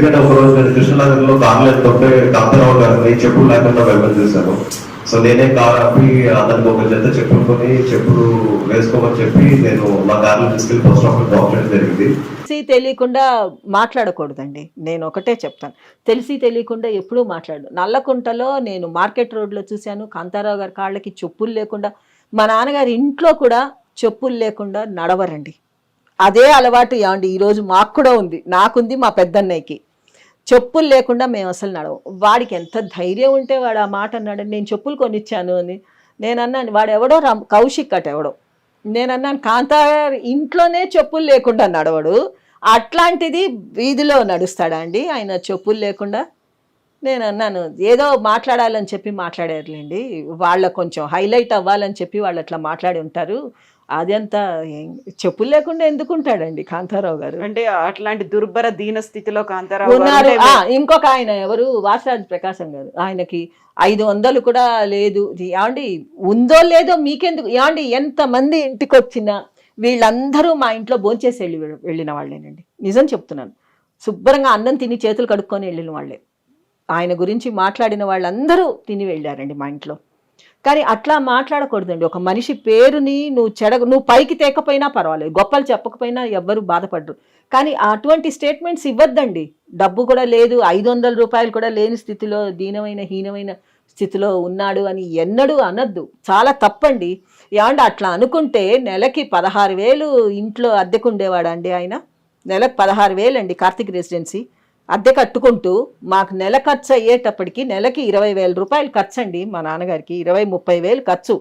ఎందుకంటే ఒక రోజు నేను కృష్ణనగర్లో కార్లు వెళ్తుంటే కాంతారావు గారిని చెప్పులు లేకుండా వెళ్ళమని చూశాను. సో నేనే కార్ ఆపి అతనికి ఒక జత చెప్పులు కొని చెప్పులు వేసుకోమని చెప్పి నేను నా కార్లో తీసుకెళ్లి పోస్ట్ ఆఫీస్ డ్రాప్ చేయడం జరిగింది. తెలిసి తెలియకుండా మాట్లాడకూడదండి. నేను ఒకటే చెప్తాను, తెలిసి తెలియకుండా ఎప్పుడూ మాట్లాడు. నల్లకుంటలో నేను మార్కెట్ రోడ్లో చూశాను, కాంతారావు గారి కాళ్ళకి చెప్పులు లేకుండా, మా నాన్నగారి ఇంట్లో కూడా చెప్పులు లేకుండా నడవరండి. అదే అలవాటు ఏమండి ఈరోజు మాకు కూడా ఉంది, నాకుంది, మా పెద్దన్నయ్యకి. చెప్పులు లేకుండా మేము అసలు నడవం. వాడికి ఎంత ధైర్యం ఉంటే వాడు ఆ మాట అన్నాడు. నేను చెప్పులు కొనిచ్చాను అని నేను అన్నాను. వాడు ఎవడో కౌశిక్ అట ఎవడో. నేను అన్నాను, కాంతాగారు ఇంట్లోనే చెప్పులు లేకుండా నడవడు, అట్లాంటిది వీధిలో నడుస్తాడా అండి ఆయన చెప్పులు లేకుండా? నేను అన్నాను, ఏదో మాట్లాడాలని చెప్పి మాట్లాడారులేండి, వాళ్ళ కొంచెం హైలైట్ అవ్వాలని చెప్పి వాళ్ళు అట్లా మాట్లాడి ఉంటారు, అదంతా చెప్పులు లేకుండా ఎందుకుంటాడండి కాంతారావు గారు. అంటే అట్లాంటి దుర్భర దీన స్థితిలో కాంతారావు ఉన్నారు. ఇంకొక ఆయన ఎవరు, వాసరాజు ప్రకాశం గారు, ఆయనకి 500 కూడా లేదు. ఏమండి ఉందో లేదో మీకెందుకు? ఏమండి ఎంతమంది ఇంటికి వచ్చినా వీళ్ళందరూ మా ఇంట్లో భోంచేసి వెళ్ళిన వాళ్ళేనండి, నిజం చెప్తున్నాను. శుభ్రంగా అన్నం తిని చేతులు కడుక్కొని వెళ్ళిన వాళ్ళే. ఆయన గురించి మాట్లాడిన వాళ్ళందరూ తిని వెళ్ళారండి మా ఇంట్లో. కానీ అట్లా మాట్లాడకూడదండి. ఒక మనిషి పేరుని నువ్వు పైకి తేకపోయినా పర్వాలేదు, గొప్పలు చెప్పకపోయినా ఎవ్వరూ బాధపడరు. కానీ అటువంటి స్టేట్మెంట్స్ ఇవ్వద్దండి. డబ్బు కూడా లేదు, 500 రూపాయలు కూడా లేని స్థితిలో, హీనమైన స్థితిలో ఉన్నాడు అని ఎన్నడూ అనద్దు. చాలా తప్పండి. ఏమంటే అట్లా అనుకుంటే నెలకి 16,000 ఇంట్లో అద్దెకు ఉండేవాడండి ఆయన. నెలకు 16,000 అండి కార్తిక్ రెసిడెన్సీ అద్దె కట్టుకుంటూ. మాకు నెల ఖర్చు అయ్యేటప్పటికి నెలకి 20,000 రూపాయలు ఖర్చు అండి. మా నాన్నగారికి 20-30 వేలు ఖర్చు.